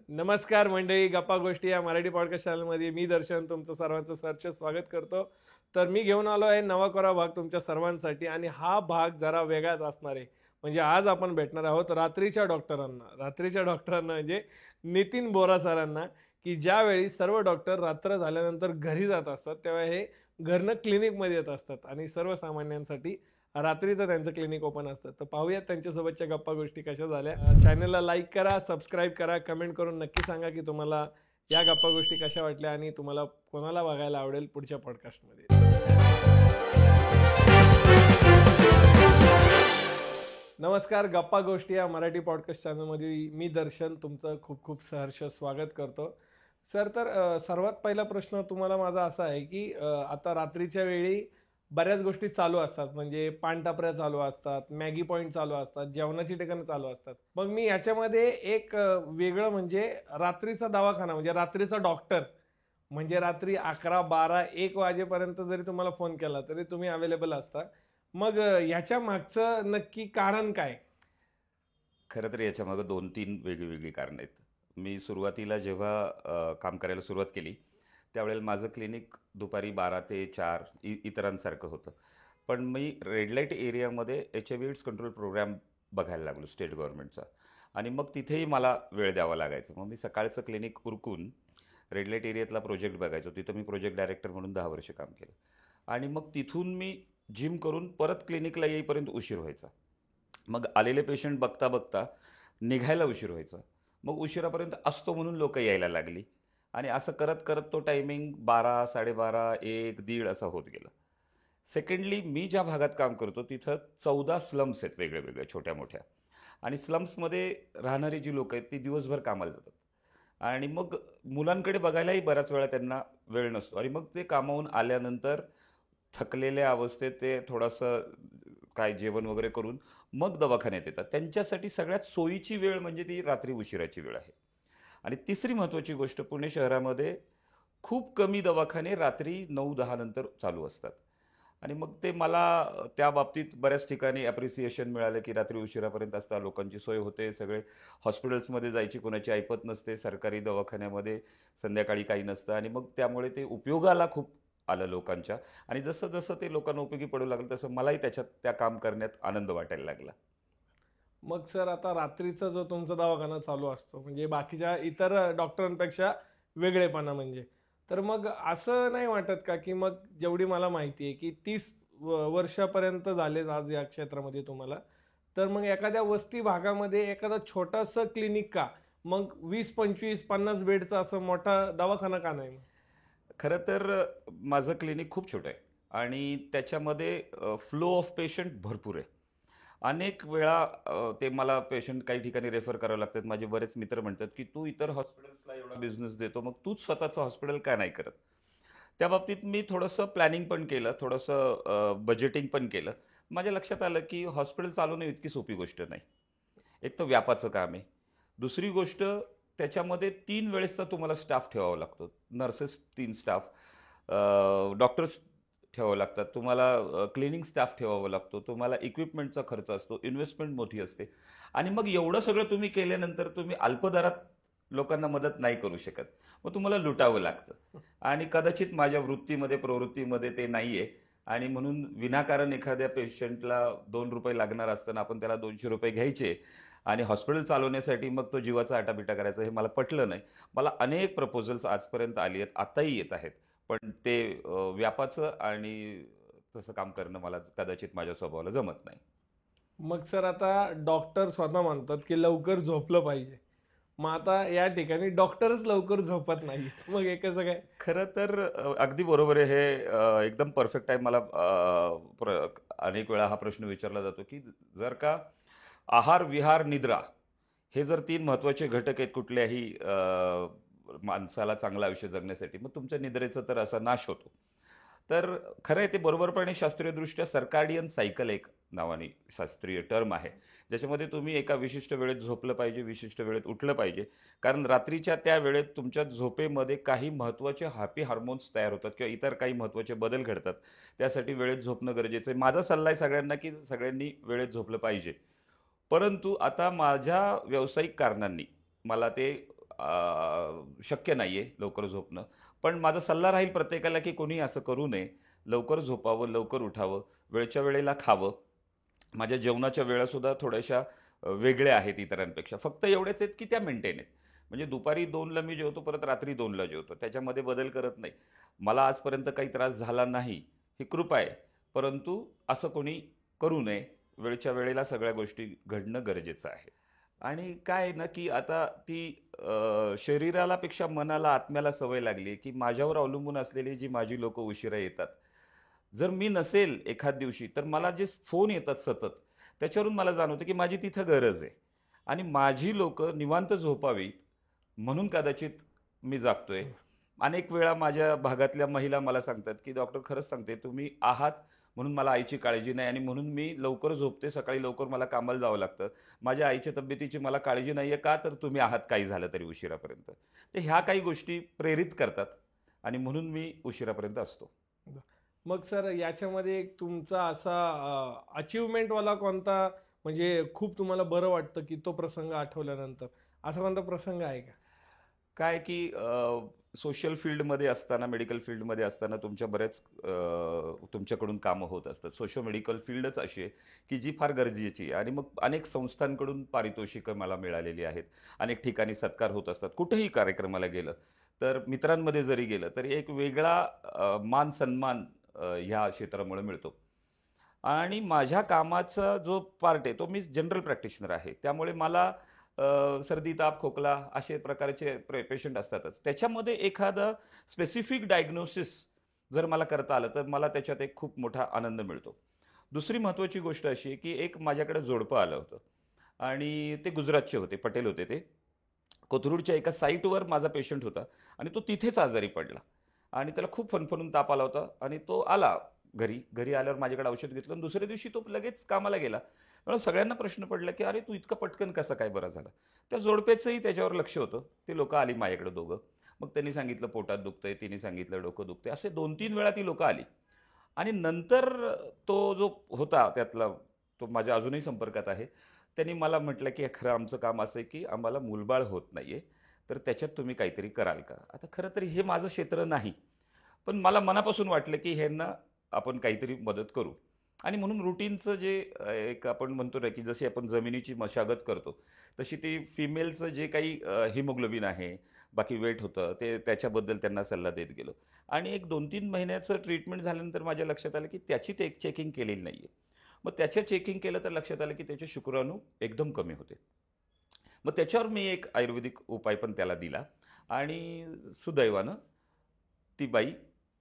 नमस्कार मंडळी, गप्पा गोष्टी या मराठी पॉडकास्ट चॅनलमध्ये मी दर्शन तुमचं सर्वांचं सहर्ष स्वागत करतो. तर मी घेऊन आलो आहे नवा कोरा भाग तुमच्या सर्वांसाठी आणि हा भाग जरा वेगळाच असणार आहे. म्हणजे आज आपण भेटणार आहोत रात्रीच्या डॉक्टरांना म्हणजे नितीन बोरा सरांना, की ज्यावेळी सर्व डॉक्टर रात्र झाल्यानंतर घरी जात असतात तेव्हा हे घरनं क्लिनिकमध्ये येत असतात आणि सर्वसामान्यांसाठी रात्रीचं त्यांचं क्लिनिक ओपन असतं. तर पाहूयात त्यांच्यासोबतच्या गप्पा गोष्टी कशा झाल्या. चॅनलला लाईक करा, सबस्क्राईब करा, कमेंट करून नक्की सांगा की तुम्हाला या गप्पा गोष्टी कशा वाटल्या आणि तुम्हाला कोणाला बघायला आवडेल पुढच्या पॉडकास्टमध्ये. नमस्कार, गप्पा गोष्टी या मराठी पॉडकास्ट चॅनलमध्ये मी दर्शन तुमचं खूप खूप सहर्ष स्वागत करतो. सर, तर सर्वात पहिला प्रश्न तुम्हाला माझा असा आहे की आता रात्रीच्या वेळी बऱ्याच गोष्टी चालू असतात, म्हणजे पानटपऱ्या चालू असतात, मॅगी पॉईंट चालू असतात, जेवणाची ठिकाणं चालू असतात. मग मी याच्यामध्ये एक वेगळं म्हणजे रात्रीचा दवाखाना म्हणजे रात्रीचा डॉक्टर म्हणजे रात्री 11, 12, 1 वाजेपर्यंत जरी तुम्हाला फोन केला तरी तुम्ही अवेलेबल असता. मग ह्याच्या मागचं नक्की कारण काय? खरं तर याच्यामागं 2-3 वेगळी कारणं आहेत. मी सुरुवातीला जेव्हा काम करायला सुरुवात केली, त्यावेळेला माझं क्लिनिक दुपारी 12 ते 4 इतरांसारखं होतं. पण मी रेड लाईट एरियामध्ये HIV एड्स कंट्रोल प्रोग्राम बघायला लागलो स्टेट गव्हर्नमेंटचा आणि मग तिथेही मला वेळ द्यावा लागायचा. मग मी सकाळचं क्लिनिक उरकून रेड लाईट एरियातला प्रोजेक्ट बघायचो. तिथं मी प्रोजेक्ट डायरेक्टर म्हणून 10 वर्ष काम केलं आणि मग तिथून मी जिम करून परत क्लिनिकला येईपर्यंत उशीर व्हायचा. मग आलेले पेशंट बघता बघता निघायला उशीर व्हायचा. मग उशिरापर्यंत असतो म्हणून लोक यायला लागली आणि असं करत करत तो टायमिंग 12, 12:30, 1, 1:30 असा होत गेला. सेकंडली, मी ज्या भागात काम करतो तिथं 14 स्लम्स आहेत वेगळ्या वेगळ्या छोट्या मोठ्या आणि स्लम्समध्ये राहणारी जी लोक आहेत ती दिवसभर कामाला जातात आणि मग मुलांकडे बघायलाही बऱ्याच वेळा त्यांना वेळ नसतो आणि मग ते कामावून आल्यानंतर थकलेल्या अवस्थेत ते थोडंसं काय जेवण वगैरे करून मग दवाखान्यात येतात. त्यांच्यासाठी सगळ्यात सोयीची वेळ म्हणजे ती रात्री उशिराची वेळ आहे. आणि तिसरी महत्त्वाची गोष्ट, पुणे शहरामध्ये खूप कमी दवाखाने रात्री 9-10 नंतर चालू असतात आणि मग ते मला त्या बाबतीत बऱ्याच ठिकाणी ॲप्रिसिएशन मिळालं की रात्री उशिरापर्यंत असतात, लोकांची सोय होते, सगळे हॉस्पिटल्समध्ये जायची कोणाची ऐपत नसते, सरकारी दवाखान्यामध्ये संध्याकाळी काही नसतं आणि मग त्यामुळे ते उपयोगाला खूप आलं लोकांच्या आणि जसं जसं ते लोकांना उपयोगी पडू लागलं तसं मलाही त्याच्यात त्या काम करण्यात आनंद वाटायला लागला. मग सर, आता रात्रीचा जो तुमचा दवाखाना चालू असतो म्हणजे बाकीच्या इतर डॉक्टरांपेक्षा वेगळेपणा म्हणजे, तर मग असं नाही वाटत का की मग जेवढी मला माहिती आहे की 30 वर्षापर्यंत झाले आज या क्षेत्रामध्ये तुम्हाला, तर मग एखाद्या वस्ती भागामध्ये एखादा छोटासा क्लिनिक का, मग 20, 25, 50 बेडचा असं मोठा दवाखाना का नाही? खरं तर माझं क्लिनिक खूप छोटं आहे आणि त्याच्यामध्ये फ्लो ऑफ पेशंट भरपूर आहे. अनेक वेळा ते मला पेशंट काही ठिकाणी रेफर करावे लागतात. माझे बरेच मित्र म्हणतात की तू इतर हॉस्पिटल्सला एवढा बिझनेस देतो, मग तूच स्वतःचं हॉस्पिटल का नाही करत? त्या बाबतीत मी थोडंसं प्लॅनिंग पण केलं, थोडंसं बजेटिंग पण केलं. माझ्या लक्षात आलं की हॉस्पिटल चालवणं इतकी सोपी गोष्ट नाही. एक तर व्यापाचं काम आहे. दुसरी गोष्ट, त्याच्यामध्ये 3 वेळेसचा तुम्हाला स्टाफ ठेवावा लागतो. नर्सेस 3 स्टाफ, डॉक्टर्स ठेवावं लागतात, तुम्हाला क्लिनिंग स्टाफ ठेवावा लागतो, तुम्हाला इक्विपमेंटचा खर्च असतो, इन्व्हेस्टमेंट मोठी असते आणि मग एवढं सगळं तुम्ही केल्यानंतर तुम्ही अल्पदरात लोकांना मदत नाही करू शकत. मग तुम्हाला लुटावं लागतं आणि कदाचित माझ्या वृत्तीमध्ये प्रवृत्तीमध्ये ते नाही आहे आणि म्हणून विनाकारण एखाद्या पेशंटला ₹2 लागणार असताना आपण त्याला ₹200 घ्यायचे आणि हॉस्पिटल चालवण्यासाठी मग तो जीवाचा आटापिटा करायचा, हे मला पटलं नाही. मला अनेक प्रपोजल्स आजपर्यंत आली आहेत, आताही येत आहेत. पण ते व्यापाचं आणि तसं काम करणं मला कदाचित माझ्या स्वभावाला जमत नाही. मग सर, आता डॉक्टर स्वतः म्हणतात की लवकर झोपलं पाहिजे, मग आता या ठिकाणी डॉक्टरच लवकर झोपत नाही, मग हे कसं काय? खरं तर अगदी बरोबर आहे हे. एकदम परफेक्ट आहे. मला अनेक वेळा हा प्रश्न विचारला जातो की जर का आहार, विहार, निद्रा हे जर 3 महत्त्वाचे घटक आहेत कुठल्याही माणसाला चांगलं आयुष्य जगण्यासाठी, मग तुमच्या निद्रेचा तर असा नाश होतो. तर खरं आहे ते बरोबरपणे शास्त्रीयदृष्ट्या सर्काडियन सायकल एक नावाने शास्त्रीय टर्म आहे, ज्याच्यामध्ये तुम्ही एका विशिष्ट वेळेत झोपलं पाहिजे, विशिष्ट वेळेत उठलं पाहिजे. कारण रात्रीच्या त्या वेळेत तुमच्या झोपेमध्ये काही महत्त्वाचे हॅपी हार्मोन्स तयार होतात किंवा इतर काही महत्त्वाचे बदल घडतात. त्यासाठी वेळेत झोपणं गरजेचं आहे. माझा सल्ला आहे सगळ्यांना की सगळ्यांनी वेळेत झोपलं पाहिजे. परंतु आता माझ्या व्यावसायिक कारणांनी मला ते शक्य नाही आहे लवकर झोपणं. पण माझा सल्ला राहील प्रत्येकाला की कोणी असं करू नये. लवकर झोपावं, लवकर उठावं, वेळच्या वेळेला खावं. माझ्या जेवणाच्या वेळासुद्धा थोड्याशा वेगळ्या आहेत इतरांपेक्षा. फक्त एवढेच आहेत की त्या मेंटेन आहेत. म्हणजे दुपारी 2ला मी जेवतो, परत रात्री 2ला जेवतो. त्याच्यामध्ये बदल करत नाही. मला आजपर्यंत काही त्रास झाला नाही, ही कृपा आहे. परंतु असं कोणी करू नये. वेळच्या वेळेला सगळ्या गोष्टी घडणं गरजेचं आहे. आणि काय आहे ना, की आता ती शरीराला पेक्षा मनाला, आत्म्याला सवय लागली की माझ्यावर अवलंबून असलेली जी माझी लोकं उशिरा येतात. जर मी नसेल एखाद दिवशी, तर मला जे फोन येतात सतत, त्याच्यावरून मला जाणवतं की माझी तिथं गरज आहे. आणि माझी लोकं निवांत झोपावीत म्हणून कदाचित मी जागतोय. अनेक वेळा माझ्या भागातल्या महिला मला सांगतात, की "डॉक्टर खरंच सांगते, तुम्ही आहात म्हणून मला आईची काळजी नाही आणि म्हणून मी लवकर झोपते, सकाळी लवकर मला कामाला जावं लागतं. माझ्या आईच्या तब्येतीची मला काळजी नाहीये का? तर तुम्ही आहात काही झालं तरी उशिरापर्यंत." तर ह्या काही गोष्टी प्रेरित करतात आणि म्हणून मी उशिरापर्यंत असतो. मग सर याच्यामध्ये एक तुमचा असा अचीवमेंटवाला कोणता, म्हणजे खूप तुम्हाला बरं वाटतं की तो प्रसंग आठवल्यानंतर असा कोणता प्रसंग आहे का? काय की सोशल फील्डमध्ये असताना, मेडिकल फील्डमध्ये असताना तुमच्या बऱ्याच तुमच्याकडून कामं होत असतात. सोशो मेडिकल फील्डच अशी आहे की जी फार गरजेची आहे आणि मग अनेक संस्थांकडून पारितोषिकं मला मिळालेली आहेत. अनेक ठिकाणी सत्कार होत असतात. कुठेही कार्यक्रमाला गेलं, तर मित्रांमध्ये जरी गेलं, तरी एक वेगळा मान-सन्मान ह्या क्षेत्रामुळे मिळतो. आणि माझ्या कामाचा जो पार्ट आहे, तो मी जनरल प्रॅक्टिशनर आहे. त्यामुळे मला सर्दी, ताप, खोकला असे प्रकारचे पेशंट असतातच. त्याच्यामध्ये एखादं स्पेसिफिक डायग्नोसिस जर मला करता आलं, तर मला त्याच्यात एक खूप मोठा आनंद मिळतो. दुसरी महत्त्वाची गोष्ट अशी आहे, की एक माझ्याकडे जोडपं आलं होतं आणि ते गुजरातचे होते, पटेल होते ते. कोथरूडच्या एका साईटवर माझा पेशंट होता आणि तो तिथेच आजारी पडला आणि त्याला खूप फणफणून ताप आला होता आणि तो आला घरी. घरी आल्यावर माझ्याकडे औषध घेतलं आणि दुसऱ्या दिवशी तो लगेच कामाला गेला. म्हणून सगळ्यांना प्रश्न पडला, की "अरे, तू इतका पटकन कसा काय बरा झाला?" त्या जोडप्याचंही त्याच्यावर लक्ष होतं. ती लोकं आली माझ्याकडे दोघं. मग त्यांनी सांगितलं पोटात दुखतंय, तिने सांगितलं डोकं दुखतंय. असे 2-3 वेळा ती लोकं आली आणि नंतर तो जो होता त्यातला, तो माझ्या अजूनही संपर्कात आहे. त्यांनी मला म्हटलं, की "खरं आमचं काम असं आहे, की आम्हाला मूलबाळ होत नाहीये, तर त्याच्यात तुम्ही काहीतरी कराल का?" आता खरं तर हे माझं क्षेत्र नाही. पण मला मनापासून वाटलं, की ह्यांना आपण काहीतरी मदत करू. आणि म्हणून रुटीनचं जे एक आपण म्हणतो ना, की जशी आपण जमिनीची मशागत करतो, तशी ती फिमेलचं जे काही हिमोग्लोबिन आहे, बाकी वेट होतं, ते त्याच्याबद्दल त्यांना सल्ला देत गेलो. आणि एक 2-3 महिन्याचं ट्रीटमेंट झाल्यानंतर माझ्या लक्षात आलं, की त्याची ते एक चेकिंग केलेली नाहीये. मग त्याच्या चेकिंग केलं तर लक्षात आलं, की त्याचे शुक्राणू एकदम कमी होते. मग त्याच्यावर मी एक आयुर्वेदिक उपाय पण त्याला दिला आणि सुदैवानं ती बाई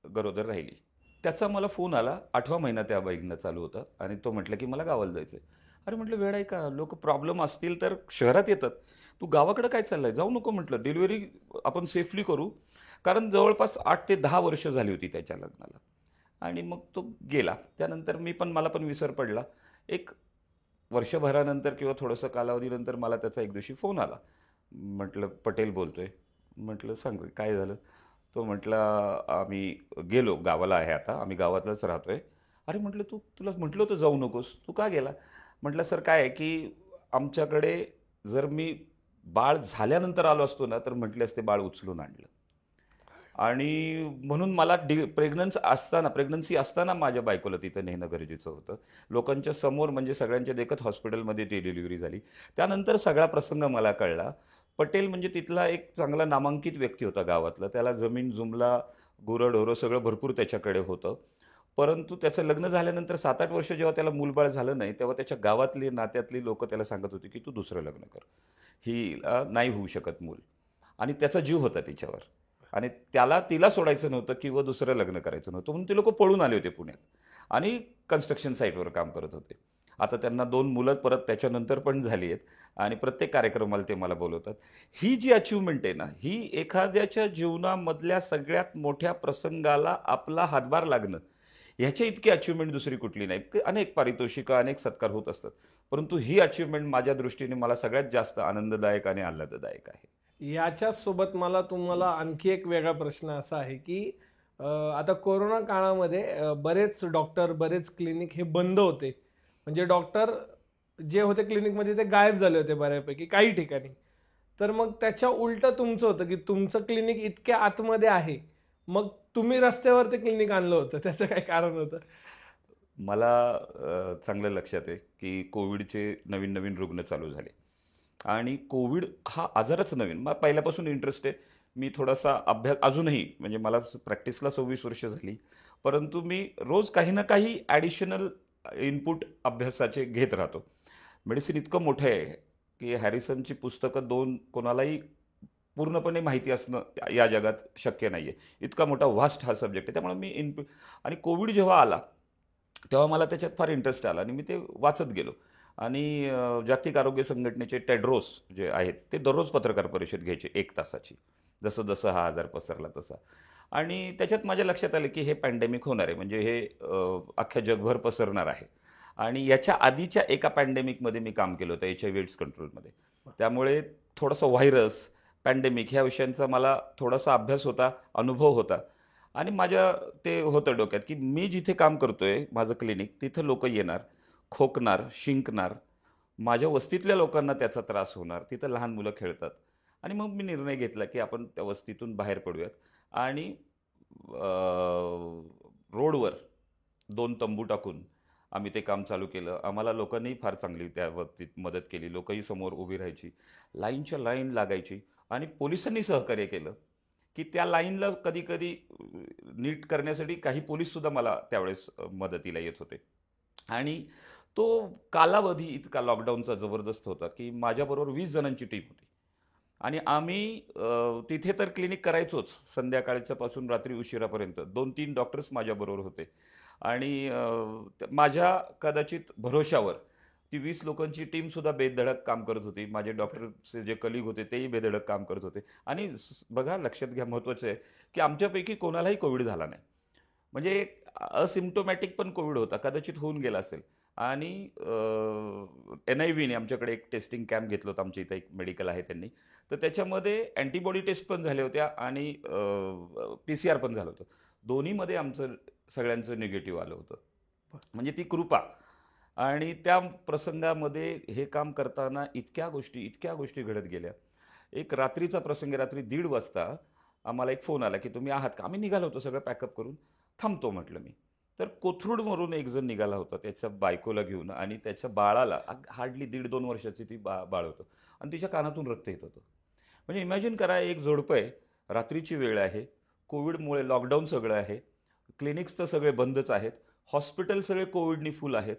गरोदर राहिली. त्याचा मला फोन आला. 8वा महिना त्या बाईंना चालू होता आणि तो म्हटला, की "मला गावाला जायचंय." अरे म्हटलं, "वेड आहे का? लोकं प्रॉब्लेम असतील तर शहरात येतात. तू गावाकडे काय चाललाय? जाऊ नको." म्हटलं, "डिलिव्हरी आपण सेफली करू." कारण जवळपास 8 ते 10 वर्ष झाली होती त्याच्या लग्नाला. आणि मग तो गेला. त्यानंतर मला पण विसर पडला. एक वर्षभरानंतर किंवा थोडंसं कालावधीनंतर मला त्याचा एक दिवशी फोन आला. म्हटलं, "पटेल बोलतोय." म्हटलं, "सांग रे, काय झालं?" तो म्हटला, "आम्ही गेलो, गावाला आहे आता, आम्ही गावातच राहतोय." अरे म्हटलं, तुला म्हटलं होतं जाऊ नकोस, तू का गेला?" म्हटलं, "सर काय आहे, की आमच्याकडे जर मी बाळ झाल्यानंतर आलो असतो ना, तर म्हटले असते बाळ उचलून आणलं. आणि म्हणून मला प्रेग्नन्सी असताना माझ्या बायकोला तिथं नेणं गरजेचं होतं. लोकांच्या समोर म्हणजे सगळ्यांच्या देखत हॉस्पिटलमध्ये ती डिलिव्हरी झाली. त्यानंतर सगळा प्रसंग मला कळला. पटेल म्हणजे तिथला एक चांगला नामांकित व्यक्ती होता गावातला. त्याला जमीन जुमला, गुरंढोरं सगळं भरपूर त्याच्याकडे होतं. परंतु त्याचं लग्न झाल्यानंतर 7-8 वर्ष जेव्हा त्याला मूलबाळ झालं नाही, तेव्हा त्याच्या गावातली, नात्यातली लोकं त्याला सांगत होती, की "तू दुसरं लग्न कर. हिला नाही होऊ शकत मूल." आणि त्याचा जीव होता तिच्यावर. आणि तिला सोडायचं नव्हतं किंवा दुसरं लग्न करायचं नव्हतं. म्हणून ते लोकं पळून आले होते पुण्यात आणि कन्स्ट्रक्शन साईटवर काम करत होते. आता त्यांना 2 मुलं परत त्याच्यानंतर पण झाली आहेत आणि प्रत्येक कार्यक्रमाला ते मला बोलवतात. ही जी अचीव्हमेंट आहे ना, ही एखाद्याच्या जीवनामधल्या सगळ्यात मोठ्या प्रसंगाला आपला हातभार लागणं, ह्याच्या इतकी अचीव्हमेंट दुसरी कुठली नाही. अनेक पारितोषिकं, अनेक सत्कार होत असतात. परंतु ही अचीव्हमेंट माझ्या दृष्टीने मला सगळ्यात जास्त आनंददायक आणि आल्हाददायक आहे. याच्याच सोबत मला तुम्हाला आणखी एक वेगळा प्रश्न असा आहे की आता कोरोना काळामध्ये बरेच डॉक्टर, बरेच क्लिनिक हे बंद होते. म्हणजे डॉक्टर जे होते क्लिनिकमध्ये ते गायब झाले होते बऱ्यापैकी काही ठिकाणी. तर मग त्याच्या उलटं तुमचं होतं की तुमचं क्लिनिक इतक्या आतमध्ये आहे, मग तुम्ही रस्त्यावर ते क्लिनिक आणलं होतं, त्याचं काय कारण होतं? मला चांगलं लक्षात आहे की कोविडचे नवीन नवीन रुग्ण चालू झाले आणि कोविड हा आजारच नवीन. मला पहिल्यापासून इंटरेस्ट आहे. मी थोडासा अभ्यास अजूनही, म्हणजे मला प्रॅक्टिसला 26 वर्ष झाली, परंतु मी रोज काही ना काही ॲडिशनल इनपुट अभ्यासाचे घेत राहतो. मेडिसिन इतकं मोठं आहे की हॅरिसनची पुस्तकं दोन कोणालाही पूर्णपणे माहिती असणं या जगात शक्य नाही आहे. इतका मोठा व्हास्ट हा सब्जेक्ट आहे. त्यामुळे मी इनपुट, आणि कोविड जेव्हा आला तेव्हा मला त्याच्यात फार इंटरेस्ट आला आणि मी ते वाचत गेलो. आणि जागतिक आरोग्य संघटनेचे टेड्रोस जे आहेत ते दररोज पत्रकार परिषद घ्यायचे 1 तासाची, जसं जसं हा आजार पसरला तसा. आणि त्याच्यात माझ्या लक्षात आलं की हे पॅन्डेमिक होणार आहे, म्हणजे हे अख्ख्या जगभर पसरणार आहे. आणि याच्या आधीच्या एका पॅन्डेमिकमध्ये मी काम केलं होतं, HIV एड्स कंट्रोलमध्ये. त्यामुळे थोडासा व्हायरस, पॅन्डेमिक ह्या विषयांचा मला थोडासा अभ्यास होता, अनुभव होता. आणि माझ्या ते होतं डोक्यात की मी जिथे काम करतोय, माझं क्लिनिक, तिथं लोक येणार, खोकणार, शिंकणार, माझ्या वस्तीतल्या लोकांना त्याचा त्रास होणार, तिथं लहान मुलं खेळतात. आणि मग मी निर्णय घेतला की आपण त्या वस्तीतून बाहेर पडूयात. आणि रोडवर 2 तंबू टाकून आम्ही ते काम चालू केलं. आम्हाला लोकांनीही फार चांगली त्या बाबतीत मदत केली. लोकही समोर उभी राहायची, लाईनच्या लाईन लागायची, आणि पोलिसांनी सहकार्य केलं की त्या लाईनला कधी कधी नीट करण्यासाठी काही पोलीससुद्धा मला त्यावेळेस मदतीला येत होते. आणि तो कालावधी इतका लॉकडाऊनचा जबरदस्त होता की माझ्याबरोबर 20 जणांची टीम होती. आणि आम्ही तिथे तर क्लिनिक करायचोच, संध्याकाळच्या पासून रात्री उशिरापर्यंत 2-3 डॉक्टर्स माझ्याबरोबर होते. आणि माझ्या कदाचित भरोशावर ती 20 लोकांची टीमसुद्धा बेधडक काम करत होती. माझे डॉक्टरचे जे कलिग होते तेही बेधडक काम करत होते. आणि बघा, लक्षात घ्या, महत्त्वाचं आहे की आमच्यापैकी कोणालाही कोविड झाला नाही. म्हणजे एक असिम्प्टोमॅटिक पण कोविड होता, कदाचित होऊन गेला असेल. आणि NIVने आमच्याकडे एक टेस्टिंग कॅम्प घेतलं होतं, आमच्या इथं एक मेडिकल आहे त्यांनी. तर त्याच्यामध्ये अँटीबॉडी टेस्ट पण झाल्या होत्या आणि PCR पण झालं होतं. दोन्हीमध्ये आमचं सगळ्यांचं निगेटिव्ह आलं होतं. म्हणजे ती कृपा. आणि त्या प्रसंगामध्ये हे काम करताना इतक्या गोष्टी घडत गेल्या. एक रात्रीचा प्रसंग आहे, रात्री 1:30 वाजता आम्हाला एक फोन आला की तुम्ही आहात का? आम्ही निघालो होतो सगळं पॅकअप करून. थांबतो म्हटलं मी. तर कोथरूडवरून एक जण निघाला होता त्याच्या बायकोला घेऊन, आणि त्याच्या बाळाला, हार्डली 1.5-2 वर्षाची ती बाळ होतं, आणि तिच्या कानातून रक्त येत होतं. म्हणजे इमॅजिन करा, एक जोडपं आहे, रात्रीची वेळ आहे, कोविडमुळे लॉकडाऊन सगळं आहे, क्लिनिक्स तर सगळे बंदच आहेत, हॉस्पिटल सगळे कोविडनी फुल आहेत,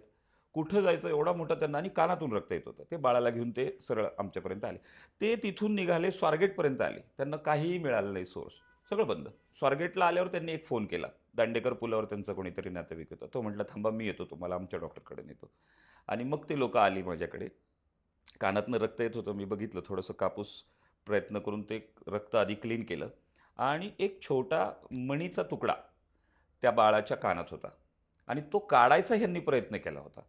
कुठं जायचं एवढा मोठा त्यांना, आणि कानातून रक्त येत होतं. ते बाळाला घेऊन ते सरळ आमच्यापर्यंत आले. ते तिथून निघाले, स्वारगेटपर्यंत आले, त्यांना काहीही मिळालं नाही, सोर्स सगळं बंद. स्वारगेटला आल्यावर त्यांनी एक फोन केला, दांडेकर पुलावर त्यांचा कोणीतरी नातेवाईक होता. तो म्हटला, थांबा, मी येतो, तुम्हाला आमच्या डॉक्टरकडे नेतो. आणि मग ते लोक आली माझ्याकडे. कानातनं रक्त येत होतं, मी बघितलं, थोडंसं कापूस प्रयत्न करून ते रक्त आधी क्लीन केलं. आणि एक छोटा मणीचा तुकडा त्या बाळाच्या कानात होता, आणि तो काढायचा ह्यांनी प्रयत्न केला होता,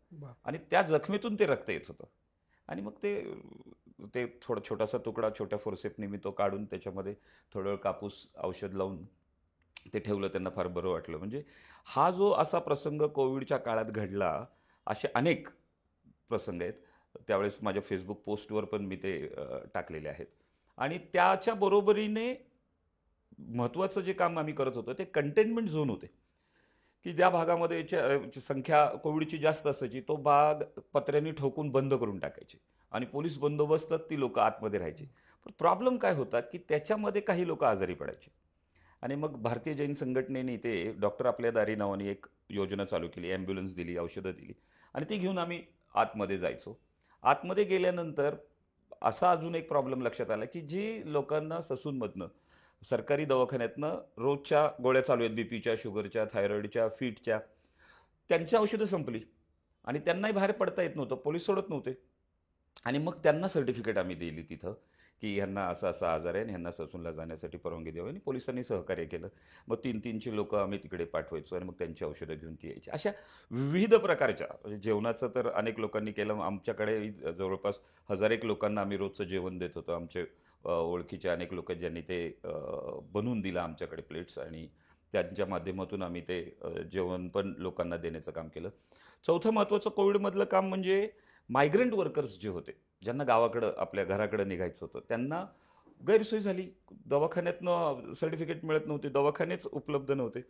आणि त्या जखमेतून ते रक्त येत होतं. आणि मग ते ते थोडा छोटासा तुकडा छोट्या फोर्सेपने मी तो काढून त्याच्यामध्ये थोडं वेळ कापूस औषध लावून ते ठेवलं. त्यांना फार बरं वाटलं. म्हणजे हा जो असा प्रसंग कोविडच्या काळात घडला, असे अनेक प्रसंग आहेत. त्यावेळेस माझ्या फेसबुक पोस्टवर पण मी ते टाकलेले आहेत. आणि त्याच्या बरोबरीने महत्त्वाचं जे काम आम्ही करत होतो ते कंटेनमेंट झोन होते, की ज्या भागामध्ये संख्या कोविडची जास्त असायची तो भाग पत्र्यांनी ठोकून बंद करून टाकायचे, आणि पोलीस बंदोबस्तात ती लोक आतमध्ये राहायची. पण प्रॉब्लेम काय होता की त्याच्यामध्ये काही लोक आजारी पडायचे. आणि मग भारतीय जैन संघटनेने ते डॉक्टर आपल्या दारी नावाने एक योजना चालू केली, ॲम्ब्युलन्स दिली, औषधं दिली, आणि ती घेऊन आम्ही आतमध्ये जायचो. आतमध्ये गेल्यानंतर असा अजून एक प्रॉब्लेम लक्षात आला की जी लोकांना ससूनमधनं, सरकारी दवाखान्यातनं रोजच्या गोळ्या चालू आहेत, बीपीच्या, शुगरच्या, थायरॉईडच्या, फीटच्या, त्यांची औषधं संपली, आणि त्यांनाही बाहेर पडता येत नव्हतं, पोलीस सोडत नव्हते. आणि मग त्यांना सर्टिफिकेट आम्ही दिली तिथं की ह्यांना असा असा आजार आहे आणि ह्यांना ससूनला जाण्यासाठी परवानगी द्यावी, आणि पोलिसांनी सहकार्य केलं. मग 3-3ची लोकं आम्ही तिकडे पाठवायचो, आणि मग त्यांची औषधं घेऊन ती यायची. अशा विविध प्रकारच्या, म्हणजे जेवणाचं तर अनेक लोकांनी केलं. आमच्याकडे जवळपास 1000 लोकांना आम्ही रोजचं जेवण देत होतो. आमचे ओळखीचे अनेक लोक ज्यांनी ते बनवून दिलं आमच्याकडे प्लेट्स, आणि त्यांच्या माध्यमातून आम्ही ते जेवण पण लोकांना देण्याचं काम केलं. चौथं महत्त्वाचं कोविडमधलं काम म्हणजे मायग्रंट वर्कर्स जे होते, ज्यांना गावाकडं आपल्या घराकडं निघायचं होतं, त्यांना गैरसोय झाली. दवाखान्यातनं सर्टिफिकेट मिळत नव्हते, दवाखानेच उपलब्ध नव्हते.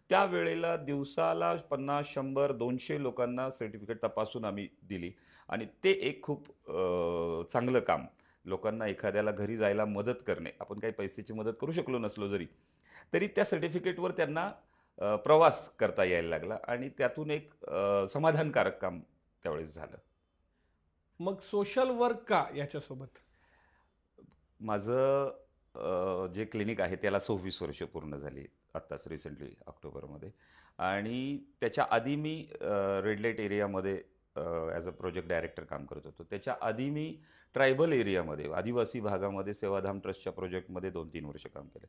त्यावेळेला दिवसाला 50, 100, 200 लोकांना सर्टिफिकेट तपासून आम्ही दिली आणि ते एक खूप चांगलं काम. लोकांना एखाद्याला घरी जायला मदत करणे, आपण काही पैशाची मदत करू शकलो नसलो जरी, तरी त्या सर्टिफिकेटवर त्यांना प्रवास करता यायला लागला आणि त्यातून एक समाधानकारक काम त्यावेळेस झालं. मग सोशल वर्क का याच्यासोबत? माझं जे क्लिनिक आहे त्याला 26 वर्ष पूर्ण झाली आत्ताच रिसेंटली ऑक्टोबरमध्ये. आणि त्याच्या आधी मी रेड लाईट एरियामध्ये ॲज अ प्रोजेक्ट डायरेक्टर काम करत होतो. त्याच्या आधी मी ट्रायबल एरियामध्ये, आदिवासी भागामध्ये सेवाधाम ट्रस्टच्या प्रोजेक्टमध्ये 2-3 वर्ष काम केले.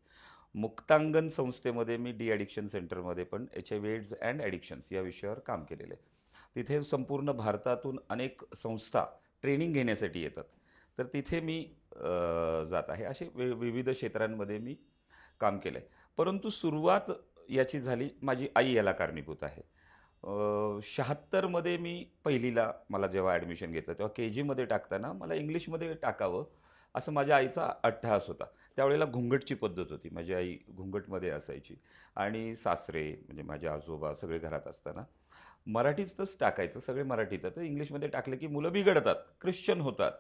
मुक्तांगण संस्थेमध्ये मी डी ॲडिक्शन सेंटरमध्ये पण HIV एड्स अँड ॲडिक्शन्स या विषयावर काम केलेलं आहे. तिथे संपूर्ण भारतातून अनेक संस्था ट्रेनिंग घेण्यासाठी येतात, तर तिथे मी जात आहे. असे विविध क्षेत्रांमध्ये मी काम केलं आहे. परंतु सुरुवात याची झाली, माझी आई याला कारणीभूत आहे. 76मध्ये मी पहिलीला मला जेव्हा ॲडमिशन घेतलं तेव्हा KGमध्ये टाकताना मला इंग्लिशमध्ये टाकावं असं माझ्या आईचा अट्टहास होता. त्यावेळेला घुंगटची पद्धत होती. माझी आई घुंगटमध्ये असायची आणि सासरे म्हणजे माझे आजोबा सगळे घरात असताना मराठीतच टाकायचं, सगळे मराठीत. तर इंग्लिशमध्ये टाकलं की मुलं बिघडतात, ख्रिश्चन होतात,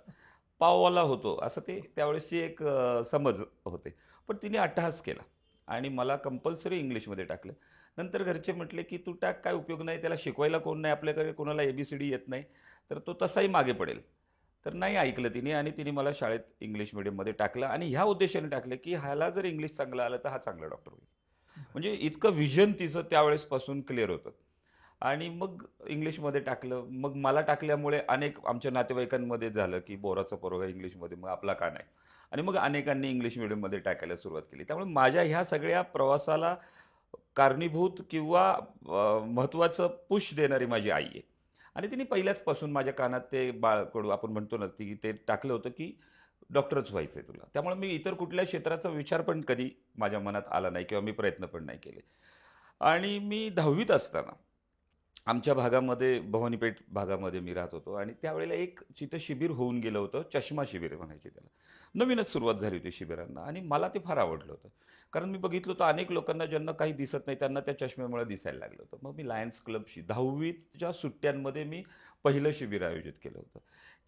पाववाला होतो, असं ते त्यावेळेसची एक समज होते. पण तिने अट्टहास केला आणि मला कंपल्सरी इंग्लिशमध्ये टाकलं. नंतर घरचे म्हटले की तू टाक, काय उपयोग नाही, त्याला शिकवायला कोण नाही, आपल्याकडे कोणाला ABCD येत नाही, तर तो तसाही मागे पडेल. तर नाही ऐकलं तिने आणि तिने मला शाळेत इंग्लिश मिडियममध्ये टाकलं आणि ह्या उद्देशाने टाकलं की ह्याला जर इंग्लिश चांगलं आलं तर हा चांगला डॉक्टर होईल. म्हणजे इतकं विजन तिचं त्यावेळेसपासून क्लिअर होतं. आणि मग इंग्लिशमध्ये टाकलं. मग मला टाकल्यामुळे अनेक आमच्या नातेवाईकांमध्ये झालं की बोराचा पोरगा इंग्लिशमध्ये, मग आपला का नाही. आणि मग अनेकांनी इंग्लिश मिडियममध्ये टाकायला सुरुवात केली. त्यामुळे माझ्या ह्या सगळ्या प्रवासाला कारणीभूत किंवा महत्त्वाचं पुश देणारी माझी आई आहे. आणि तिने पहिल्याचपासून माझ्या कानात ते बाळकडू आपण म्हणतो ना, ती ते टाकलं होतं की डॉक्टरच व्हायचं आहे तुला. त्यामुळे मी इतर कुठल्या क्षेत्राचा विचार पण कधी माझ्या मनात आला नाही किंवा मी प्रयत्न पण नाही केले. आणि मी 10वीत असताना आमच्या भागामध्ये, भवानीपेठ भागामध्ये मी राहत होतो आणि त्यावेळेला एक तिथं शिबिर होऊन गेलं होतं, चष्मा शिबिर म्हणायचे त्याला. नवीनच सुरुवात झाली होती शिबिरांना आणि मला ते फार आवडलं होतं. कारण मी बघितलं होतं अनेक लोकांना ज्यांना काही दिसत नाही त्यांना त्या चष्म्यामुळे दिसायला लागलं होतं. मग मी लायन्स क्लबशी 10वीच्या सुट्ट्यांमध्ये मी पहिलं शिबिर आयोजित केलं होतं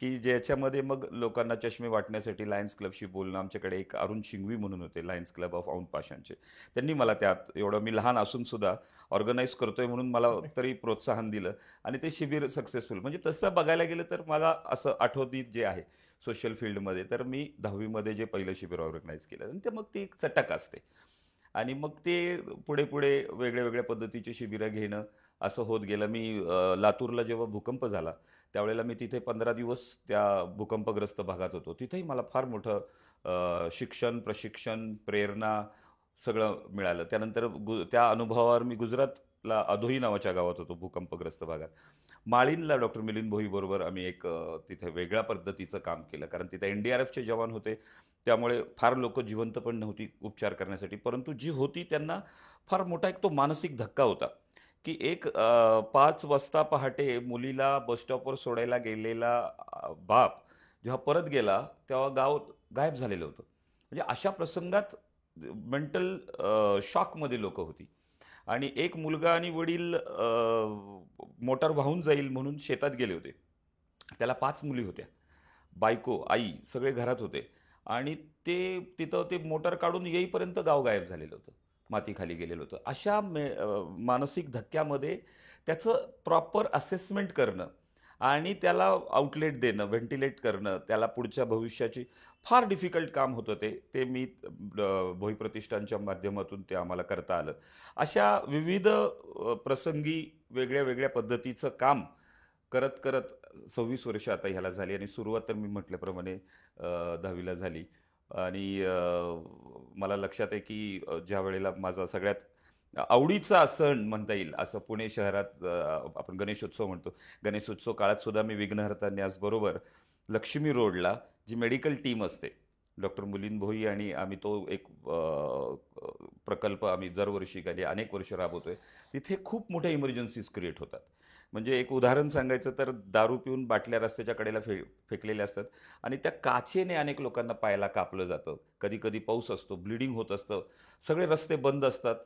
की ज्याच्यामध्ये मग लोकांना चष्मे वाटण्यासाठी लायन्स क्लबशी बोलणं. आमच्याकडे एक अरुण शिंगवी म्हणून होते, लायन्स क्लब ऑफ औंध पाशांचे. त्यांनी मला त्यात, एवढं मी लहान असून सुद्धा ऑर्गनाईज करतोय म्हणून मला तरी प्रोत्साहन दिलं आणि ते शिबिर सक्सेसफुल. म्हणजे तसं बघायला गेलं तर मला असं आठवणीत जे आहे सोशल फील्डमध्ये, तर मी 10वीमध्ये जे पहिलं शिबिर ऑर्गनाईज केलं आणि ते मग ती एक चटक असते. आणि मग ते पुढे पुढे वेगळ्या वेगळ्या पद्धतीची शिबिरं घेणं असं होत गेलं. मी लातूरला जेव्हा भूकंप झाला त्यावेळेला मी तिथे 15 दिवस त्या भूकंपग्रस्त भागात होतो. तिथेही मला फार मोठं शिक्षण, प्रशिक्षण, प्रेरणा सगळं मिळालं. त्यानंतर त्या अनुभवावर मी गुजरातला अधोई नावाच्या गावात होतो, भूकंपग्रस्त भागात. माळीनला डॉक्टर मिलिंद भोईबरोबर आम्ही एक तिथे वेगळ्या पद्धतीचं काम केलं. कारण तिथे NDRFचे जवान होते, त्यामुळे फार लोक जिवंत पण नव्हती उपचार करण्यासाठी. परंतु जी होती त्यांना फार मोठा एक तो मानसिक धक्का होता की एक 5 वाजता पहाटे मुलीला बसस्टॉपवर सोडायला गेलेला बाप जेव्हा परत गेला तेव्हा गाव गायब झालेलं होतं. म्हणजे अशा प्रसंगात मेंटल शॉकमध्ये लोक होती. आणि एक मुलगा आणि वडील मोटार वाहून जाईल म्हणून शेतात गेले होते. त्याला 5 मुली होत्या, बायको, आई सगळे घरात होते आणि ते तिथं ते मोटार काढून येईपर्यंत गाव गायब झालेलं होतं, मातीखाली गेलेलं होतं. अशा मानसिक धक्क्यामध्ये त्याचं प्रॉपर असेसमेंट करणं आणि त्याला आउटलेट देणं, व्हेंटिलेट करणं, त्याला पुढच्या भविष्याची फार डिफिकल्ट काम होतं ते. ते मी भोई प्रतिष्ठानच्या माध्यमातून ते आम्हाला करता आलं. अशा विविध प्रसंगी वेगळ्या वेगळ्या पद्धतीचं काम करत करत 26 वर्ष आता ह्याला झाली. आणि सुरुवात तर मी म्हटल्याप्रमाणे 10वीला झाली. आणि मला लक्षात आहे की ज्या वेळेला माझा सगळ्यात आवडीचा सण म्हणता येईल असं पुणे शहरात आपण गणेशोत्सव म्हणतो. गणेशोत्सव काळात सुद्धा मी विघ्नहर्ता न्यासबरोबर लक्ष्मी रोडला जी मेडिकल टीम असते, डॉक्टर मिलिंद भोई आणि आम्ही तो एक प्रकल्प आम्ही दरवर्षी गेले अनेक वर्ष राबवतोय. तिथे खूप मोठ्या इमर्जन्सीज क्रिएट होतात. म्हणजे एक उदाहरण सांगायचं तर दारू पिऊन बाटल्या रस्त्याच्या कडेला फेकलेल्या असतात आणि त्या काचेने अनेक लोकांना पायाला कापलं जातं. कधी कधी पाऊस असतो, ब्लिडिंग होत असतं, सगळे रस्ते बंद असतात,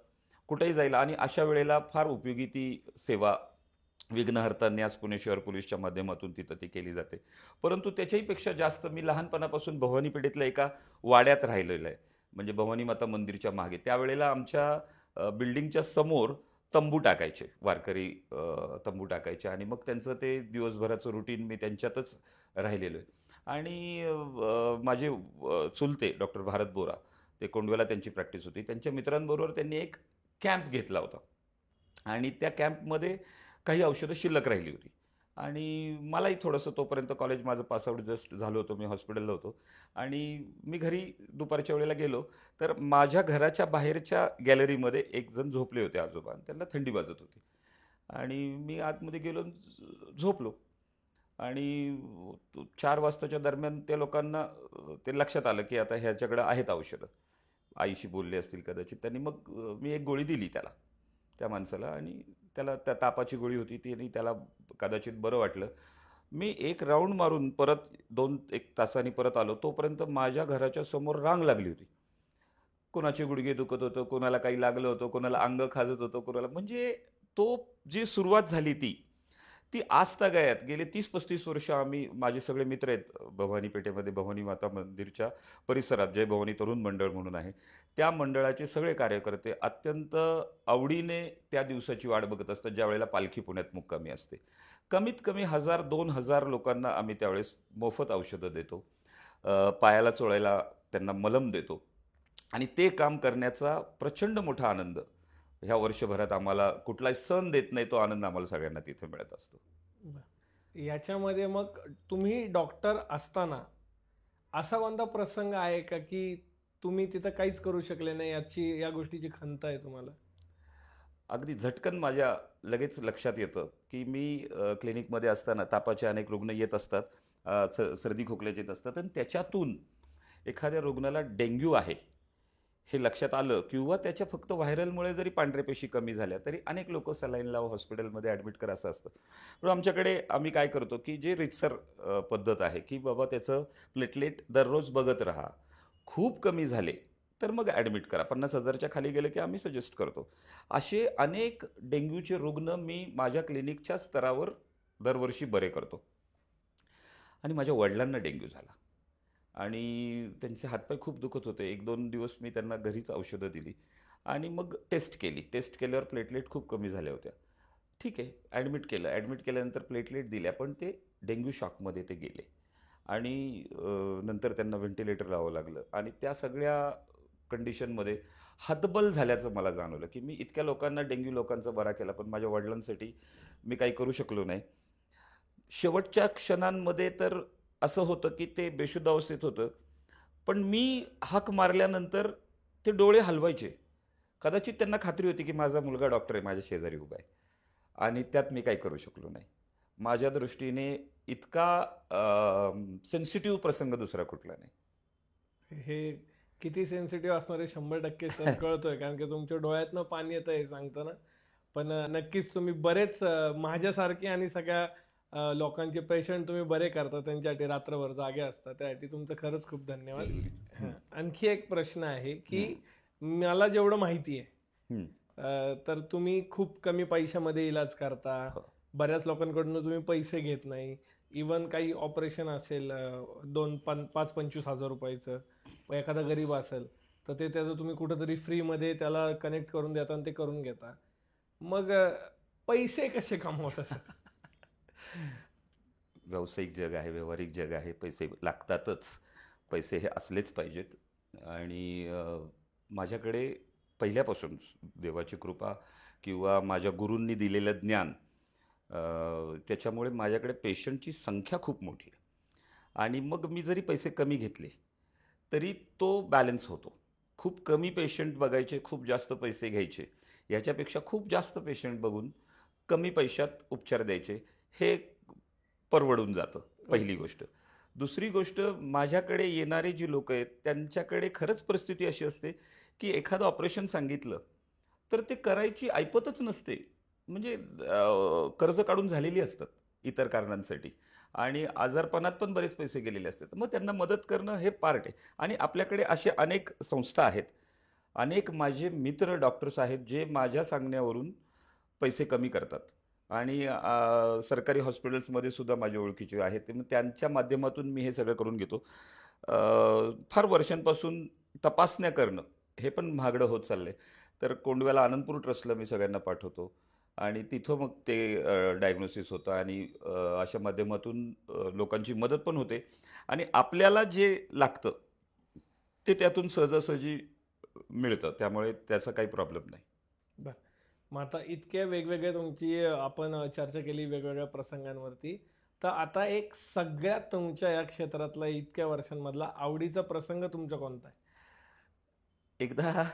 कुठेही जायला. आणि अशा वेळेला फार उपयोगी ती सेवा विघ्नहर्ता न्यास पुणे शहर पोलीसच्या माध्यमातून तिथं ती केली जाते. परंतु त्याच्याही पेक्षा जास्त मी लहानपणापासून भवानी पेठेतल्या एका वाड्यात राहिलेलं आहे, म्हणजे भवानी माता मंदिरच्या मागे. त्यावेळेला आमच्या बिल्डिंगच्या समोर तंबू टाकायचे वारकरी, तंबू टाकायचे आणि मग त्यांचं ते दिवसभराचं रुटीन मी त्यांच्यातच राहिलेलो आहे. आणि माझे चुलते डॉक्टर भारत बोरा, ते कोंडव्याला त्यांची प्रॅक्टिस होती, त्यांच्या मित्रांबरोबर त्यांनी एक कॅम्प घेतला होता आणि त्या कॅम्पमध्ये काही औषधं शिल्लक राहिली होती. आणि मलाही थोडंसं, तोपर्यंत कॉलेज माझं पासआउट जस्ट झालं होतं, मी हॉस्पिटलला होतो आणि मी घरी दुपारच्या वेळेला गेलो, तर माझ्या घराच्या बाहेरच्या गॅलरीमध्ये एक जण झोपले होते आजोबा, आणि त्यांना थंडी वाजत होती. आणि मी आतमध्ये गेलो आणि झोपलो. आणि 4 वाजताच्या दरम्यान त्या लोकांना ते लक्षात आलं की आता ह्याच्याकडे आहेत औषधं. आईशी बोलले असतील कदाचित त्यांनी. मग मी एक गोळी दिली त्याला, त्या माणसाला, आणि त्याला त्या तापाची गोळी होती ती, आणि त्याला कदाचित बरं वाटलं. मी एक राऊंड मारून परत 2-1 तासांनी परत आलो, तोपर्यंत माझ्या घराच्या समोर रांग लागली होती. कोणाचे गुडघे दुखत होतं, कोणाला काही लागलं होतं, कोणाला अंग खाजत होतं, कोणाला, म्हणजे तो जी सुरुवात झाली ती ती आजतागायत गेले 30-35 वर्ष आम्ही, माझे सगळे मित्र आहेत भवानी पेठेमध्ये, भवानी माता मंदिरच्या परिसरात जय भवानी तरुण मंडळ म्हणून आहे, त्या मंडळाचे सगळे कार्यकर्ते अत्यंत आवडीने त्या दिवसाची वाट बघत असतात ज्या वेळेला पालखी पुण्यात मुक्कामी असते. कमीत कमी 1000-2000 लोकांना आम्ही त्यावेळेस मोफत औषधं देतो, पायाला चोळायला त्यांना मलम देतो, आणि ते काम करण्याचा प्रचंड मोठा आनंद ह्या वर्षभरात आम्हाला कुठलाही सण देत नाही, तो आनंद आम्हाला सगळ्यांना तिथे मिळत असतो. याच्यामध्ये मग तुम्ही डॉक्टर असताना असा कोणता प्रसंग आहे का की तुम्ही तिथं काहीच करू शकले नाही, या गोष्टीची खंत आहे तुम्हाला? अगदी झटकन माझ्या लगेच लक्षात येतं की मी क्लिनिकमध्ये असताना तापाचे अनेक रुग्ण येत असतात, सर्दी खोकल्याचे येत असतात, आणि त्याच्यातून एखाद्या रुग्णाला डेंग्यू आहे हे लक्षात आलं, किंवा त्याच्या फक्त व्हायरलमुळे जरी पांढऱ्या पेशी कमी झाल्या तरी अनेक लोक सलाईन लाव, हॉस्पिटलमध्ये ॲडमिट करा, असं असतं. पण आमच्याकडे आम्ही काय करतो की जे रितसर पद्धत आहे की बाबा त्याचं प्लेटलेट दररोज बघत राहा, खूप कमी झाले तर मग ॲडमिट करा, 50,000च्या खाली गेलं की आम्ही सजेस्ट करतो. असे अनेक डेंग्यूचे रुग्ण मी माझ्या क्लिनिकच्या स्तरावर दरवर्षी बरे करतो. आणि माझ्या वडिलांना डेंग्यू झाला आणि त्यांचे हातपाय खूप दुखत होते. 1-2 दिवस मी त्यांना घरीच औषधं दिली आणि मग टेस्ट केली. टेस्ट केल्यावर प्लेटलेट खूप कमी झाल्या होत्या. ठीक आहे, ॲडमिट केलं. ॲडमिट केल्यानंतर प्लेटलेट दिल्या, पण ते डेंग्यू शॉकमध्ये ते गेले आणि नंतर त्यांना व्हेंटिलेटर लावावं लागलं. आणि त्या सगळ्या कंडिशनमध्ये हतबल झाल्याचं मला जाणवलं की मी इतक्या लोकांना, डेंग्यू लोकांचा बरा केला, पण माझ्या वडिलांसाठी मी काही करू शकलो नाही. शेवटच्या क्षणांमध्ये तर असं होतं की ते बेशुद्ध अवस्थेत होतं, पण मी हाक मारल्यानंतर ते डोळे हलवायचे. कदाचित त्यांना खात्री होती की माझा मुलगा डॉक्टर आहे, माझ्या शेजारी उभा आहे, आणि त्यात मी काही करू शकलो नाही. माझ्या दृष्टीने इतका सेन्सिटिव्ह प्रसंग दुसरा कुठला नाही. हे किती सेन्सिटिव्ह असणार आहे 100% सर कळतोय, कारण की तुमच्या डोळ्यातनं पाणी येतं हे सांगताना. पण नक्कीच तुम्ही बरेच माझ्यासारखे आणि सगळ्या लोकांचे पेशंट तुम्ही बरे करता, त्यांच्यासाठी रात्रभर जागे असतात, त्यासाठी तुमचं खरंच खूप धन्यवाद. आणखी एक प्रश्न आहे की मला जेवढं माहिती आहे तर तुम्ही खूप कमी पैशामध्ये इलाज करता, बऱ्याच लोकांकडून तुम्ही पैसे घेत नाही. इवन काही ऑपरेशन असेल 5-25 हजार रुपयाचं, एखादा गरीब असेल तर ते त्याचं तुम्ही कुठंतरी फ्रीमध्ये त्याला कनेक्ट करून देता आणि ते करून घेता. मग पैसे कसे कमवता सर? व्यावसायिक जग आहे, व्यावहारिक जग आहे, पैसे लागतातच, पैसे हे असलेच पाहिजेत. आणि माझ्याकडे पहिल्यापासून देवाची कृपा किंवा माझ्या गुरूंनी दिलेलं ज्ञान, त्याच्यामुळे माझ्याकडे पेशंटची संख्या खूप मोठी आहे. आणि मग मी जरी पैसे कमी घेतले तरी तो बॅलन्स होतो. खूप कमी पेशंट बघायचे, खूप जास्त पैसे घ्यायचे, याच्यापेक्षा खूप जास्त पेशंट बघून कमी पैशात उपचार द्यायचे, हे परवडून जातं, पहिली गोष्ट. दुसरी गोष्ट, माझ्याकडे येणारे जी लोक आहेत त्यांच्याकडे खरंच परिस्थिती अशी असते की एखादं ऑपरेशन सांगितलं तर ते करायची ऐपतच नसते. म्हणजे कर्ज काढून झालेली असतात इतर कारणांसाठी आणि आजारपणात पण बरेच पैसे गेलेले असतात. मग त्यांना मदत करणं हे पार्ट आहे. आणि आपल्याकडे असे अनेक संस्था आहेत, अनेक माझे मित्र डॉक्टर्स आहेत जे माझ्या सांगण्यावरून पैसे कमी करतात. आणि सरकारी हॉस्पिटल्समध्ये सुद्धा माझ्या ओळखीचे आहेत, ते मग त्यांच्या माध्यमातून मी हे सगळं करून घेतो. फार वर्षांपासून तपासण्या करणं हे पण महागडं होत चाललंय. तर कोंडव्याला आनंदपूर ट्रस्टला मी सगळ्यांना पाठवतो आणि तिथं मग ते डायग्नोसिस होतं आणि अशा माध्यमातून लोकांची मदत पण होते आणि आपल्याला जे लागतं ते त्यातून सहजासहजी मिळतं, त्यामुळे त्याचा काही प्रॉब्लेम नाही. बर. मग आता इतक्या वेगवेगळ्या तुमची आपण चर्चा केली वेगवेगळ्या प्रसंगांवरती. तर आता एक सगळ्यात तुमच्या या क्षेत्रातला इतक्या वर्षांमधला आवडीचा प्रसंग तुमचा कोणता आहे? एकदा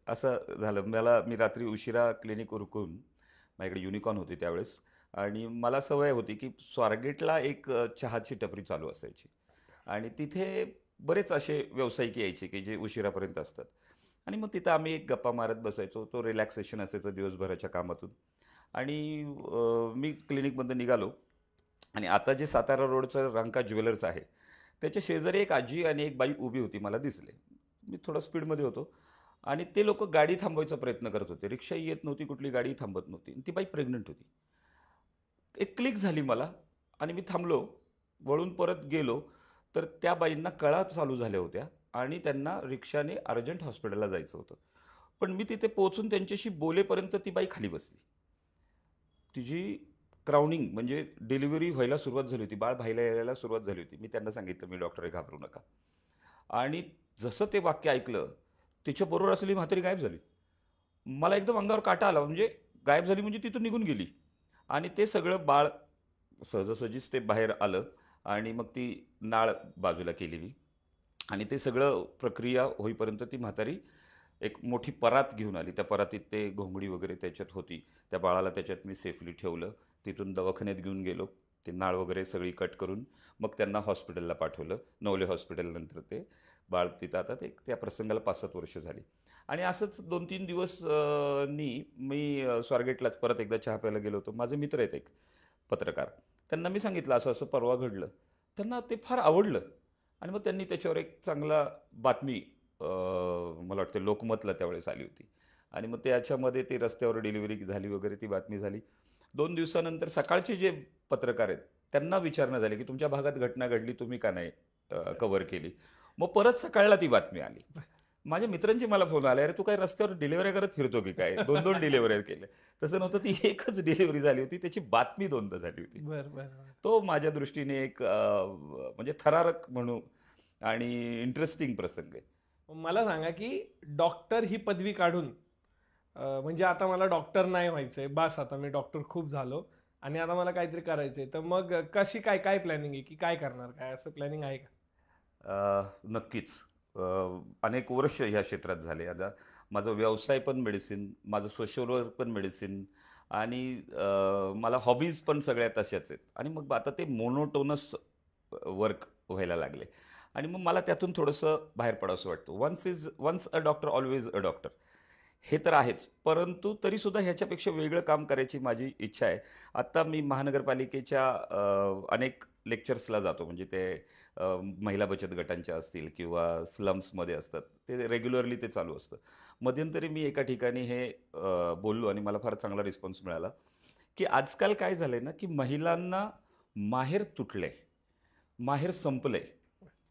असं झालं, मी रात्री उशिरा क्लिनिक उरकून, माझ्याकडे युनिकॉर्न होती त्यावेळेस, आणि मला सवय होती की स्वारगेटला एक चहाची टपरी चालू असायची आणि तिथे बरेच असे व्यावसायिक यायचे की जे उशिरापर्यंत असतात. आणि मग तिथं आम्ही एक गप्पा मारत बसायचो. तो रिलॅक्सेशन असायचं दिवसभराच्या कामातून. आणि मी क्लिनिकमधून निघालो आणि आता जे सातारा रोडचं रंका ज्वेलर्स आहे त्याच्या शेजारी एक आजी आणि एक बाई उभी होती, मला दिसले. मी थोडा स्पीडमध्ये होतो आणि ते लोक गाडी थांबवायचा प्रयत्न करत होते. रिक्षाही येत नव्हती, कुठली गाडी थांबत नव्हती. ती बाई प्रेग्नंट होती. एक क्लिक झाली मला आणि मी थांबलो, वळून परत गेलो तर त्या बाईंना कळा चालू झाल्या होत्या आणि त्यांना रिक्षाने अर्जंट हॉस्पिटलला जायचं होतं. पण मी तिथे पोहोचून त्यांच्याशी बोलेपर्यंत ती बाई खाली बसली. तिची क्राउनिंग म्हणजे डिलिव्हरी व्हायला सुरुवात झाली होती, बाळ बाहेर यायला सुरुवात झाली होती. मी त्यांना सांगितलं, मी डॉक्टर आहे, घाबरू नका. आणि जसं ते वाक्य ऐकलं, तिच्याबरोबर असलेली म्हातारी गायब झाली. मला एकदम अंगावर काटा आला. म्हणजे गायब झाली म्हणजे तिथून निघून गेली. आणि ते सगळं बाळ सहजासहजीच ते बाहेर आलं आणि मग ती नाळ बाजूला केली मी. आणि ते सगळं प्रक्रिया होईपर्यंत ती म्हातारी एक मोठी परात घेऊन आली. त्या परातीत ते घोंगडी वगैरे त्याच्यात होती. त्या बाळाला त्याच्यात मी सेफली ठेवलं. तिथून दवाखान्यात घेऊन गेलो. ते नाळ वगैरे सगळी कट करून मग त्यांना हॉस्पिटलला पाठवलं. नवले हॉस्पिटलनंतर ते बाळ तिथं, आता ते त्या प्रसंगाला 5-7 वर्ष झाली. आणि असंच 2-3 दिवस मी स्वारगेटलाच परत एकदा चहा प्यायला गेलो होतो. माझे मित्र आहेत एक पत्रकार, त्यांना मी सांगितलं असं असं परवा घडलं. त्यांना ते फार आवडलं आणि मग त्यांनी त्याच्यावर एक चांगला बातमी, मला वाटतं लोकमतला त्यावेळेस आली होती. आणि मग त्याच्यामध्ये ते रस्त्यावर डिलिव्हरी झाली वगैरे ती बातमी झाली. 2 दिवसानंतर सकाळचे जे पत्रकार आहेत त्यांना विचारणं झाले की तुमच्या भागात घटना घडली, तुम्ही का नाही कव्हर केली. मग परत सकाळला ती बातमी आली. माझ्या मित्रांचे मला फोन आले, अरे तू काय रस्त्यावर डिलिव्हरी करत फिरतो की काय, 2-2 डिलिव्हरी केल्या. तसं नव्हतं, ती एकच डिलिव्हरी झाली होती, त्याची बातमी 2दा झाली होती. बर बर. तो माझ्या दृष्टीने एक म्हणजे थरारक म्हणू आणि इंटरेस्टिंग प्रसंग आहे. मला सांगा की डॉक्टर ही पदवी काढून म्हणजे आता मला डॉक्टर नाही व्हायचंय, बास आता मी डॉक्टर खूप झालो आणि आता मला काहीतरी करायचंय, तर मग कशी काय काय प्लॅनिंग आहे की काय करणार, काय असं प्लॅनिंग आहे का? नक्कीच. अनेक वर्ष ह्या क्षेत्रात झाले. आता माझा व्यवसाय पण मेडिसिन, माझं सोशल वर्क पण मेडिसिन आणि मला हॉबीज पण सगळ्या तशाच आहेत. आणि मग आता ते मोनोटोनस वर्क व्हायला लागले आणि मग मला त्यातून थोडंसं बाहेर पडावंसं वाटतं. Once a doctor always a doctor, हे तर आहेच. परंतु तरीसुद्धा ह्याच्यापेक्षा वेगळं काम करायची माझी इच्छा आहे. आत्ता मी महानगरपालिकेच्या अनेक लेक्चर्सला जातो. म्हणजे ते महिला बचत गटांच्या असतील किंवा स्लम्समध्ये असतात, ते रेग्युलरली ते चालू असतं. मध्यंतरी मी एका ठिकाणी हे बोललो आणि मला फार चांगला रिस्पॉन्स मिळाला की आजकाल काय झालंय ना, की महिलांना माहेर तुटलंय, माहेर संपलंय.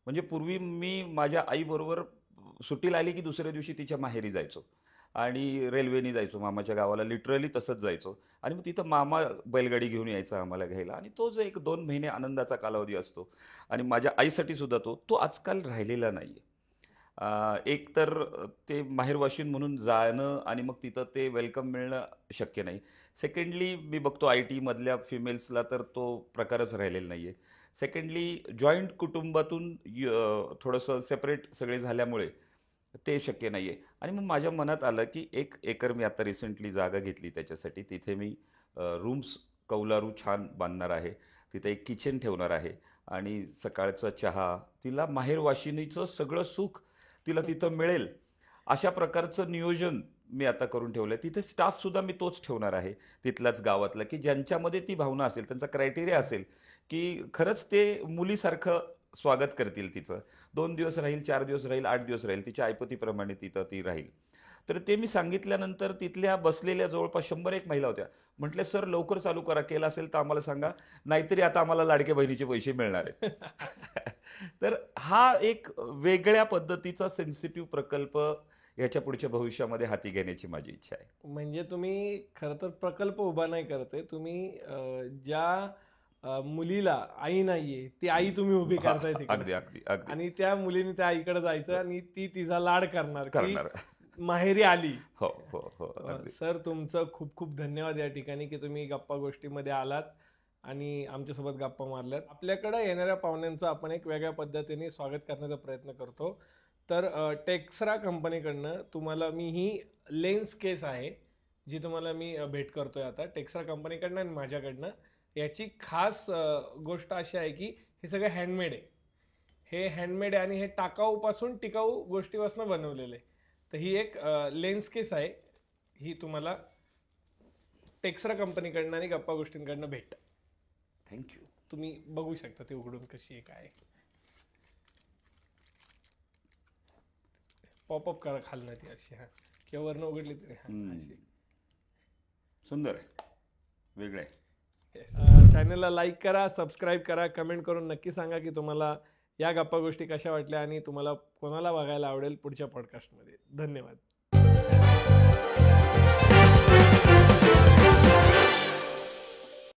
म्हणजे पूर्वी मी माझ्या आईबरोबर सुट्टीला आली की दुसऱ्या दिवशी तिच्या माहेरी जायचो आणि रेल्वेने जायचो मामाच्या गावाला, लिटरली तसंच जायचो. आणि मग तिथं मामा बैलगाडी घेऊन यायचा आम्हाला घ्यायला आणि तो जो 1-2 महिने आनंदाचा कालावधी असतो आणि माझ्या आईसाठी सुद्धा तो आजकाल राहिलेला नाही आहे. एक तर ते माहेरवाशीन म्हणून जाणं आणि मग तिथं ते वेलकम मिळणं शक्य नाही. सेकंडली मी बघतो आय टीमधल्या फिमेल्सला तर तो प्रकारच राहिलेला नाही आहे. सेकंडली जॉईंट कुटुंबातून थोडंसं सेपरेट सगळे झाल्यामुळे ते शक्य नाही आहे. आणि मग माझ्या मनात आलं की 1 एकर मी आता रिसेंटली जागा घेतली त्याच्यासाठी. तिथे मी रूम्स कौलारू छान बांधणार आहे. तिथे एक किचन ठेवणार आहे आणि सकाळचा चहा, तिला माहेरवाशिनीचं सगळं सुख तिला तिथं मिळेल अशा प्रकारचं नियोजन मी आता करून ठेवलं आहे. तिथे स्टाफसुद्धा मी तोच ठेवणार आहे, तिथलाच गावातला, की ज्यांच्यामध्ये ती भावना असेल, त्यांचा क्रायटेरिया असेल, की खरंच ते मुलीसारखं स्वागत करतील तिचं. 2 दिवस राहील, 4 दिवस राहील, 8 दिवस राहील, तिच्या ऐपतीप्रमाणे तिथं ती राहील. तर ते मी सांगितल्यानंतर तिथल्या बसलेल्या जवळपास 100 महिला होत्या. म्हटलं, "सर लवकर चालू करा. केलं असेल तर आम्हाला सांगा. नाहीतरी आता आम्हाला लाडक्या बहिणीचे पैसे मिळणार आहेत." तर हा एक वेगळ्या पद्धतीचा सेन्सिटिव्ह प्रकल्प ह्याच्या पुढच्या भविष्यामध्ये हाती घेण्याची माझी इच्छा आहे. म्हणजे तुम्ही खरं तर प्रकल्प उभा नाही करते, तुम्ही ज्या मुलीला आई नाहीये ती आई तुम्ही उभी करताय अगदी तिकडे, अगदी अगदी आणि त्या मुलीने त्या आईकडे जायचं आणि ती तिचा लाड करणार की करणार. माहेरी आली. हो हो हो अगदी. सर, तुमचं खूप खूप धन्यवाद या ठिकाणी की तुम्ही गप्पा गोष्टीमध्ये आलात आणि आमच्यासोबत गप्पा मारल्यात. आपल्याकडे येणाऱ्या पाहुण्यांचं आपण एक वेगळ्या पद्धतीने स्वागत करण्याचा प्रयत्न करतो. तर टेक्सरा कंपनीकडनं तुम्हाला मी ही लेन्स केस आहे जी तुम्हाला मी भेट करतोय आता टेक्सरा कंपनीकडनं आणि माझ्याकडनं. याची खास गोष्ट अशी आहे की हे सगळं हँडमेड आहे. हे हँडमेड आहे आणि हे टाकाऊपासून टिकाऊ गोष्टीपासून बनवलेलं आहे. तर ही एक लेन्स केस आहे, ही तुम्हाला टेक्सरा कंपनीकडनं आणि गप्पा गोष्टींकडनं भेट. थँक्यू. तुम्ही बघू शकता ते उघडून कशी आहे काय. पॉपअप करा खालनं ती अशी, हा किंवा वरनं उघडली तरी हा अशी. सुंदर आहे, वेगळं आहे. चॅनलला लाईक करा, सबस्क्राईब करा, कमेंट करून नक्की सांगा की तुम्हाला या गप्पा गोष्टी कशा वाटल्या आणि तुम्हाला कोणाला बघायला आवडेल पुढच्या पॉडकास्टमध्ये. धन्यवाद.